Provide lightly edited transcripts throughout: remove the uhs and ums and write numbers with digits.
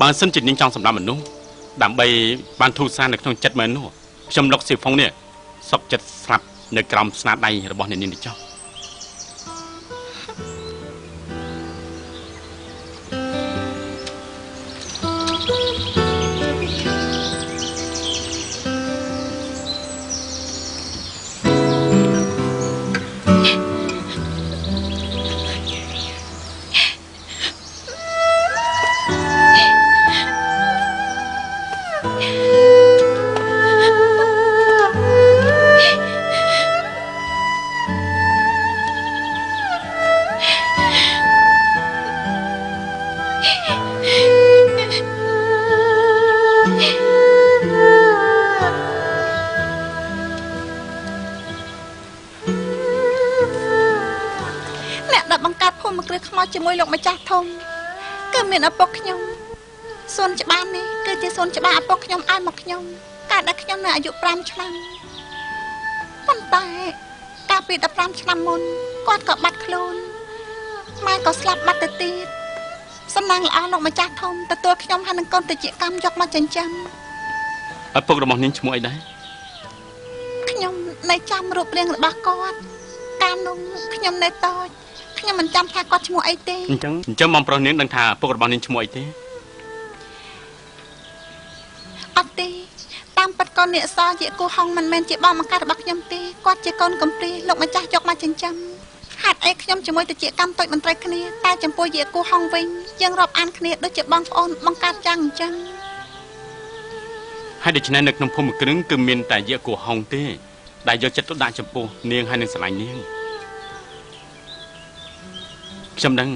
បើសិនជានាងចង់សម្រាប់មនុស្សដើម្បីបានធូរស្រាលនៅក្នុងចិត្តមែននោះខ្ញុំលោកសៀវផុងនេះសុកចិត្តស្លាប់នៅក្រោមស្នាដៃរបស់អ្នកនាងនេះចុះជាមួយលោកម្ចាស់ធំគឺមានឪពុកខ្ញុំសួនច្បារនេះគឺជាសួនច្បារឪពុកខ្ញុំឲ្យមកខ្ញុំកាលដែលខ្ញុំនៅអាយុ5ឆ្នាំប៉ុន្តែកាលពី15ឆ្នាំមុនគាត់ក៏បាត់ខ្លួនម៉ែក៏ស្លាប់បាត់ទៅទៀតសំណាងល្អលោកម្ចាស់ធំទទួលខ្ញុំហើយនឹងកូនតិចកម្មយកមកចិញ្ចឹមឪពុករបស់នាងឈ្មោះអីដែរខ្ញុំនៅចាំរូបរាងរបស់គាត់កាលនោះខ្ញុំនៅតូចខ្ញុំមិនចាំថាគាត់ឈ្មោះអីទេអញ្ចឹងបងប្រុសនាងដឹងថាឪពុករបស់នាងឈ្មោះអីទេអត់ទេតាមពិតកូនអ្នកសជាគូហុងមិនមែនជាបងបង្កើតរបស់ខ្ញុំទេគាត់ជាកូនកំព្រាលោកម្ចាស់យកមកចិញ្ចឹមហេតុអីខ្ញុំជាមួយតិចកម្មតូចមិនត្រូវគ្នាតែចំពោះយាគូហុងវិញយើងរាប់អានគ្នាដូចជាបងប្អូនបង្កើតយ៉ាងអញ្ចឹងហើយដូច្នេះនៅក្នុងភូមិគ្រឹងគឺមានតែយាគូហុងទេដែលយកចិត្តទុកដាក់ចំពោះនាងហើយនឹងស្រឡាញ់នាងខ្ញុំដឹង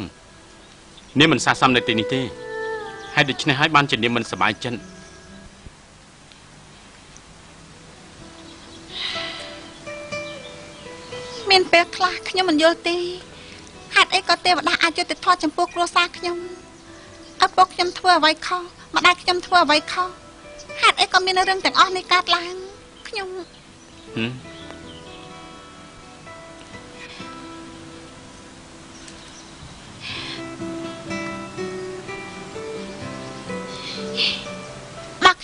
នាងមិនស័ក្តិសមនៅទីនេះទេហើយដូច្នេះហើយបានជានាងមិនសប្បាយចិត្តមានពេលខ្លះខ្ញុំមិនយល់ទេហេតុអីក៏ទេវតាអាចយុត្តិធម៌ចំពោះគ្រួសារខ្ញុំឪពុកខ្ញុំធ្វើអ្វីខុសម្ដាយខ្ញុំធ្វើអ្វីខុសហេតុអីក៏មានរឿងទាំងអស់នេះកើតឡើងខ្ញុំ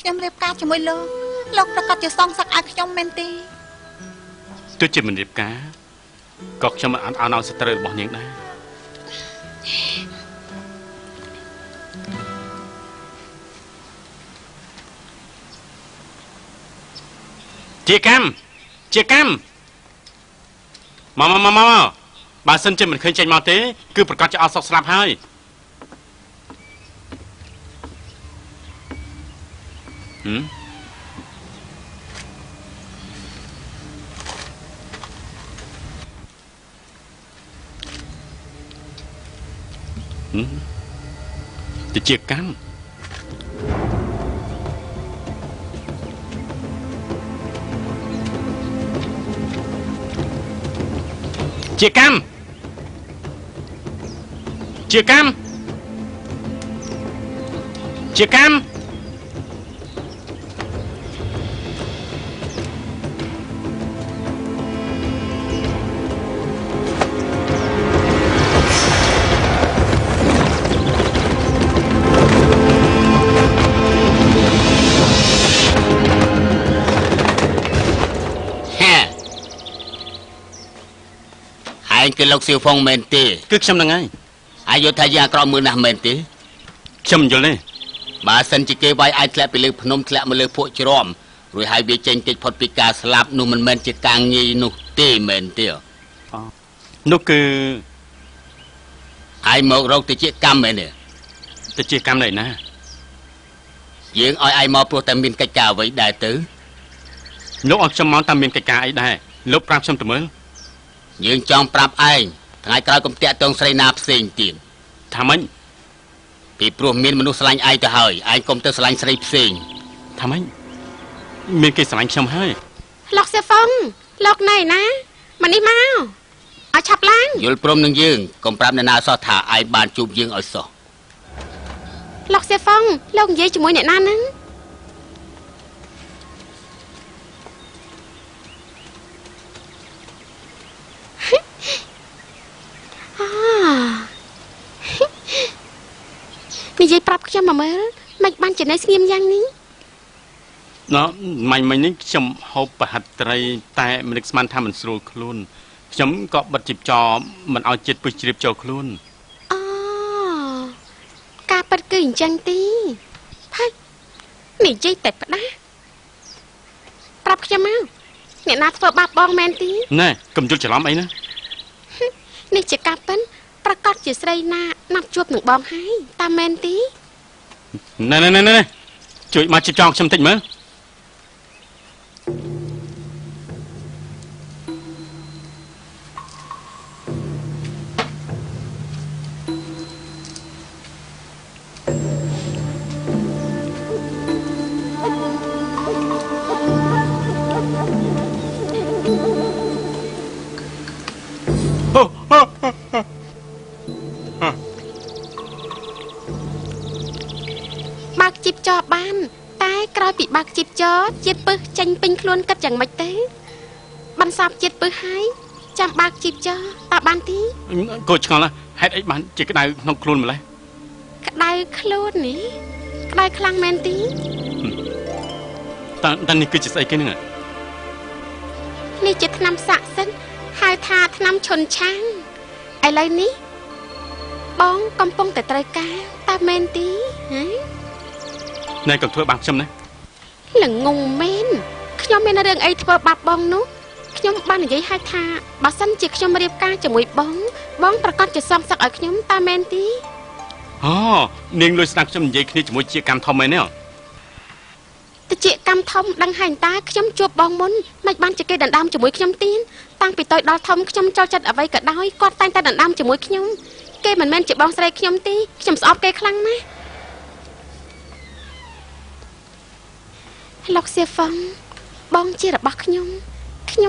ខ្ញុំរៀបការជាមួយលោកប្រកាសជាសងសឹកឲ្យខ្ញុំមែនទេទោះជាមិនរៀបការក៏ខ្ញុំមិនអត់ឲ្យស្ត្រីរបស់នាងដែរជាកម្មមកបើសិនជាមិនឃើញចេញមកទេគឺប្រកាសជាអត់សុខស្លាប់ហើយទៅជាកម្មជាកម្មជាកម្មជាកម្មគឺលោកសៀវហ្វុងមែនទេគឺខ្ញុំហ្នឹងហើយអាយុថាយ៉ាងអាក្រក់មើលណាស់មែនទេខ្ញុំមិនយល់ទេបើសិនជាគេវាយអាចធ្លាក់ពីលើភ្នំធ្លាក់មកលើភក់ជ្រាំរួចហើយវាចេញតិចផុតពីការស្លាប់នោះមិនមែនជាការងាយនោះទេមែនទេនោះគឺអាយមករកតិចកម្មមែនទេតិចកម្មណែណាយើងឲ្យអាយមកព្រោះតែមានកិច្ចការអ្វីដែរទៅលោកឲ្យខ្ញុំមកតែមានកិច្ចការអីដែរលោកប្រាប់ខ្ញុំទៅមើលយើងចង់ប្រាប់ឯងថ្ងៃក្រោយកុំតាក់ទងស្រីណាផ្សេងទៀតថាម៉េចពីព្រោះមានមនុស្សស្រឡាញ់ឯងទៅហើយឯងកុំទៅស្រឡាញ់ស្រីផ្សេងថាម៉េចមានគេស្រឡាញ់ខ្ញុំហើយលោកសៀវហ្វុងលោកណែណាមកនេះមកឲ្យឆាប់ឡើងយល់ព្រមនឹងយើងកុំប្រាប់អ្នកណាសោះថាឯងបានជួបយើងឲ្យសោះលោកសៀវហ្វុងលោកនិយាយជាមួយអ្នកណាហ្នឹងនិយាយប្រាប់ខ្ញុំមកមើល មិនបានចំណេះស្ងៀមយ៉ាងនេះណ៎មិញនេះខ្ញុំហូបប្រហិតត្រីតែមិននឹកស្មានថាមិនស្រួលខ្លួនខ្ញុំក៏បិទជីបចោមិនឲ្យចិត្តពុះជ្រាបចូលខ្លួនអូការប៉ັດគឺអញ្ចឹងទីផាច់និយាយតែផ្ដាស់ប្រាប់ខ្ញុំមកអ្នកណាធ្វើបាបបងមែនទីណែកុំយល់ច្រឡំអីណានេះជាការប៉ិនប្រកាសជាស្រីណាណាត់ជួបនឹងបងហើយតាមែនទីណែជួយមកជីបចោខ្ញុំតិចមើលបើកជីបចោបានតែក្រោយពីបើកជីបចោជាតិពឹសចេញពេញខ្លួនគិតយ៉ាងម៉េចទេបន្សាបជាតិពឹសហើយចាំបើកជីបចោតើបានទីកូនឆ្ងល់ណាហេតុអីបានជាក្តៅក្នុងខ្លួនម្លេះក្តៅខ្លួននេះក្តៅខ្លាំងមែនទីតានេះគឺជាស្អីគេហ្នឹងនេះជាថ្នាំស័ក្តិសិទ្ធិហៅថាថ្នាំឈុនឆាំងឥឡូវនេះបងកំពុងតែត្រូវការតើមែនទីហ៎ណែកុំធ្វើបាបខ្ញុំណាល្ងងមែនខ្ញុំមានរឿងអីធ្វើបាបបងនោះខ្ញុំបាននិយាយឲ្យថាបើសិនជាខ្ញុំរៀបការជាមួយបងប្រកាសជាសងសឹកឲ្យខ្ញុំតើមែនទីអូនាងលួយស្ដាប់ខ្ញុំនិយាយគ្នាជាមួយជាកម្មធំមែនទេតិចកម្មធំដឹងហើយតាខ្ញុំជួបបងមុនមិនបានជាគេដណ្ដើមជាមួយខ្ញុំទៀនតាំងពីតូចដល់ធំខ្ញុំចូលចិត្តអ្វីក៏ដោយគាត់តែងតែដណ្ដើមជាមួយខ្ញុំគេមិនមែនជាបងស្រីខ្ញុំទេខ្ញុំស្អប់គេខ្លាំងណាស់លោកសៀហ្វុងបងជារបស់ខ្ញុំ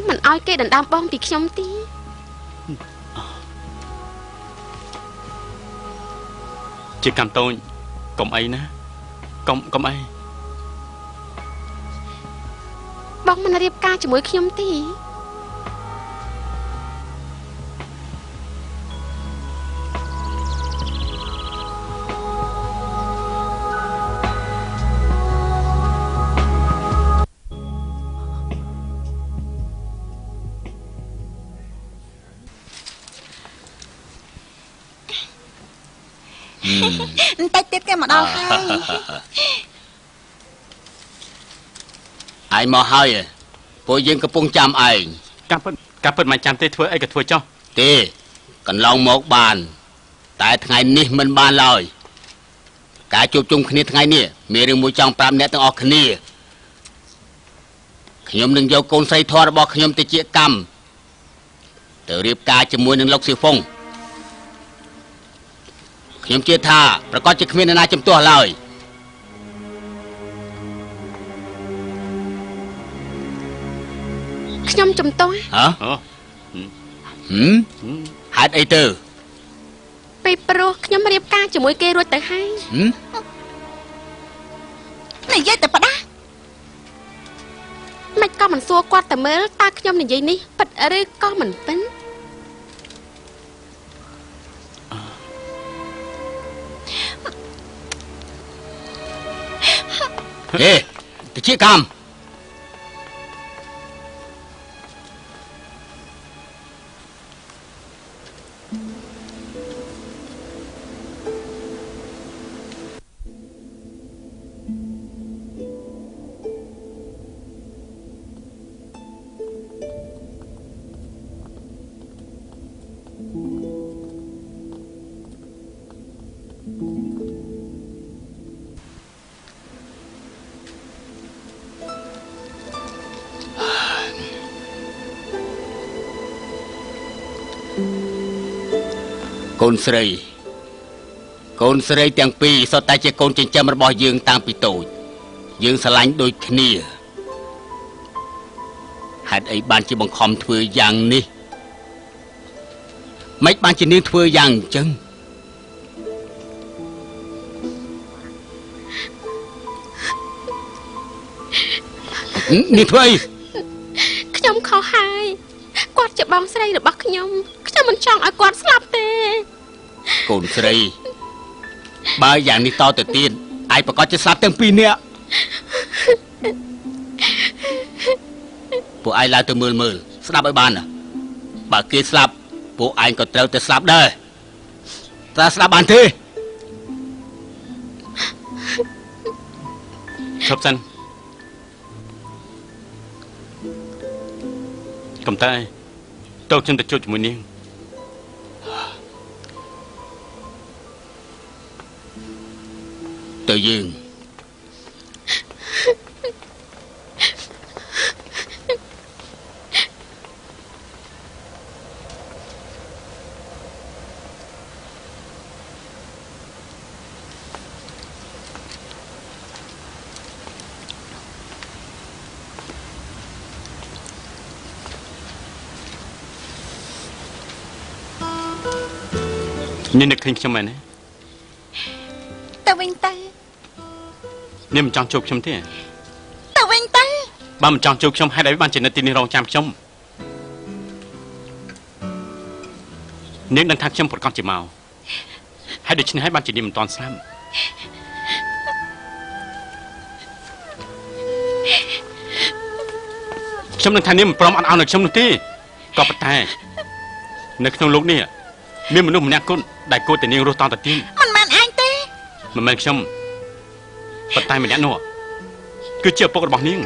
មិនអោយគេដណ្ដើមបងពីខ្ញុំទេជាកម្មតូចកុំអីណាកុំអីបងមិនរៀបការជាមួយខ្ញុំទេតិចទៀតគេមកដល់ហើយឯងមកហើយពួកយើងកំពុងចាំឯងការពិតមិនចាំទេធ្វើអីក៏ធ្វើចុះទេកន្លងមកបានតែថ្ងៃនេះមិនបានឡើយការជួបជុំគ្នាថ្ងៃនេះមានរឿងមួយចង់ប្រាប់អ្នកទាំងអស់គ្នាខ្ញុំនឹងយកកូនស្រីធម៌របស់ខ្ញុំទៅជាកម្មទៅរៀបការជាមួយនឹងលោកសៀហ្វុងខ្ញុំជឿថាប្រកាសជាគ្មាននរណាជំទាស់ឡើយខ្ញុំជំទាស់ហ៎ហេតុអីទៅពេលព្រោះខ្ញុំរៀបការជាមួយគេរួចទៅហើយនិយាយតែផ្ដាស់មិនក៏មិនសួរគាត់តែមើលតើខ្ញុំនិយាយនេះពិតឬក៏មិនពិតហេទៅជាកម្មកូនស្រីទាំងពីរសុទ្ធតែជាកូនចិញ្ចឹមរបស់យើងតាំងពីតូចយើងស្រឡាញ់ដូចគ្នាហេតុអីបានជាបង្ខំធ្វើយ៉ាងនេះមិនបានជានាងធ្វើយ៉ាងអញ្ចឹងនាងធ្វើអីខ្ញុំខុសហើយគាត់ជាបងស្រីរបស់ខ្ញុំមិនចង់ឲ្យគាត់ស្លាប់ទេកូនស្រីបើយ៉ាងនេះតទៅទៀត ai bà có chết sạp tên pin nè bộ ai lại từ mưa sạp ở bàn à bà kia sạp bộ anh có treo từ sạp đây ta sạp bàn thế sắp xanh cầm tay tôi chân được cho chúng mình tự nhiên nên được hình cho mày này tao vinh tay nên mình chọn chụp trong thế tao vinh tay ba mình chọn chụp trong hai đấy bạn chỉ là tin rong chạm trong nếu đang thắc trong một con chỉ màu hãy để xin hai bạn chỉ đi một toàn sam trong đang thay nếu mình prom ăn ăn được trong nước tí có bật tay nếu trong lúc này nếu mình nuôi mình ăn côn đại cô tình yêu rô to thật tiên mình mang anh tê mình mang trong bật tay mình đã nua cứ chưa bốc bọc niên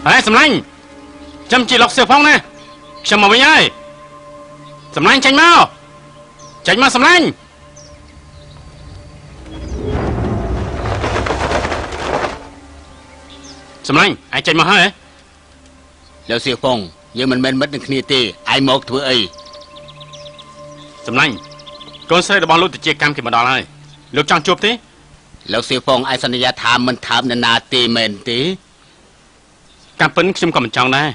ê sầm lanh chăm chỉ lọc siêu phong nè chăm mà mấy ơi sầm lanh tránh mau sầm lanh sầm lanh ai tránh mau hảแล้วsiêu phong giờ mình men mất được kia tì ai một thứ ấy sầm lanh con sẽ được bao lúc từ chia cam khi mà đòi lại lúc chọn chụp tí แล้วsiêu phong aiสัญญาถามมันถามนาตีเมนตีการเป็นខ្ញុំក៏មិនចង់ដែរ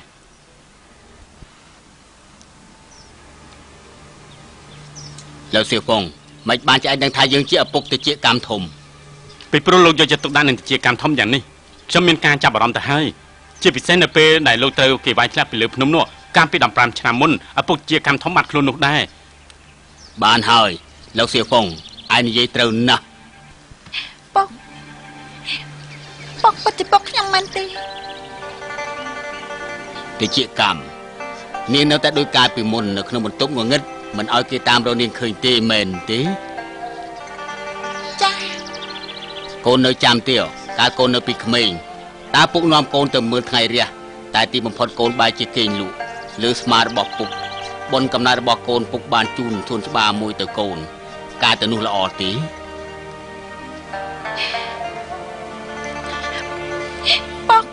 แล้วសិវពងមិនបានជាឯងដឹងថាយើងជាឪពុកទៅជាកម្មធំពីព្រោះលោកយកចិត្តទុកដាក់នឹងជាកម្មធំយ៉ាងនេះខ្ញុំមានការចាប់អារម្មណ៍ទៅហើយជាពិសេសនៅពេលដែលលោកត្រូវគេវាយឆ្លាប់ពីលើភ្នំនោះកាលពី15ឆ្នាំមុនឪពុកជាកម្មធំបាត់ខ្លួននោះដែរបានហើយលោកសិវពងឯងនិយាយត្រូវណាស់ពុកពិតជាពុកខ្ញុំមិនទេទៅជាកម្មនាងនៅតែដោយការពីមុននៅក្នុងបន្ទប់ងងឹតមិនឲ្យគេតាមរកនាងឃើញទេមែនទេចាកូននៅចាំទៀតកាលកូននៅពីក្មេងតើពុកនាំកូនទៅមើលថ្ងៃរះតែទីបំផុតកូនបែរជាគេងលក់លើស្មារបស់ពុកបុណ្យកំណើតរបស់កូនពុកបានជូនធួនច្បារមួយទៅកូនការទៅនោះល្អទេពុក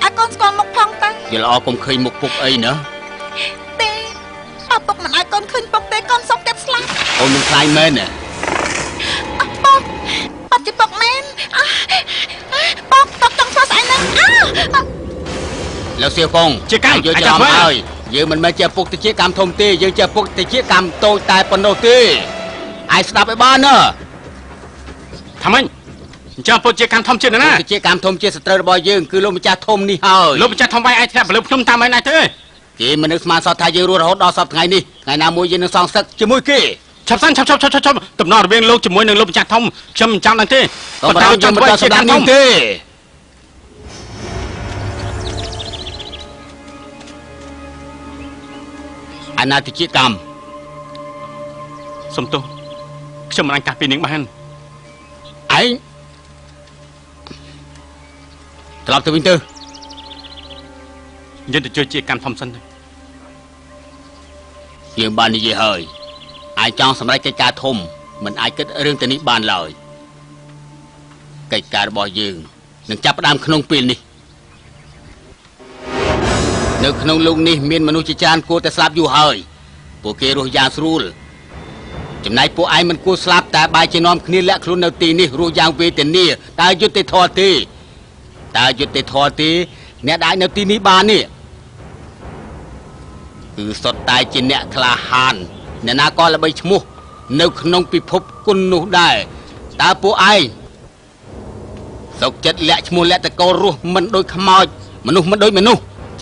ឲ្យកូនស្គាល់មុខផងទៅវាល្អកុំឃើញមុខពុកអីណាទេពុកមិនឲ្យកូនឃើញពុកទេកូនសុកតែស្លាប់កូនមិនខ្លាចមែនទេពុកបាត់ជាពុកមែនពុកចង់ធ្វើស្អីហ្នឹងแล้วเสียฟงជាកម្មយើងច្រឡំហើយយើងមិនមែនជាពុកទៅជាកម្មធំទេយើងជាពុកទៅជាកម្មតូចតែប៉ុណ្ណោះទេឯងស្ដាប់ឲ្យបានណាថាម៉េចចាំពុកជាកម្មធំជាណាជាកម្មធំជាសត្រូវរបស់យើងគឺលោកម្ចាស់ធំនេះហើយលោកម្ចាស់ធំវាយឯងធ្លាក់លើភ្នំតាមឯណាទេគេមិននឹកស្មានសតថាយើងរស់រហូតដល់សពថ្ងៃនេះថ្ងៃណាមួយយើងនឹងសងសឹកជាមួយគេឆាប់ឆាប់តំណរវាងលោកជាមួយនឹងលោកម្ចាស់ធំខ្ញុំមិនចង់ដឹងទេប៉ុន្តែយើងមិនដល់ស្ដាប់នេះទេអាណាតិជាកម្មសំទោសខ្ញុំមិនអាចកាស់ពីនាងបានឯងត្រឡប់ទៅវិញទៅយើងទៅជួយជាកម្មធំសិនទៅយើងបាននិយាយហើយអាចចង់សម្រេចកិច្ចការធំមិនអាចគិតរឿងទៅនេះបានឡើយកិច្ចការរបស់យើងនឹងចាប់ផ្ដើមក្នុងពេលនេះនៅក្នុងលោកនេះមានមនុស្សជាច្រើនគួរតែស្លាប់យូរហើយពួកគេរស់យ៉ាងស្រួលចំណែកពួកឯងមិនគួរស្លាប់តែបែរជានាំគ្នាលាក់ខ្លួននៅទីនេះរស់យ៉ាងវេទនាតើយុត្តិធម៌ទេអ្នកដែលនៅទីនេះបាននេះគឺសុទ្ធតែជាអ្នកក្លាហានអ្នកណាក៏ល្បីឈ្មោះនៅក្នុងពិភពគុណនោះដែរតើពួកឯងសុខចិត្តលាក់ឈ្មោះលាក់តកោរស់មិនដូចខ្មោច មនុស្សមិនដូចមនុស្ស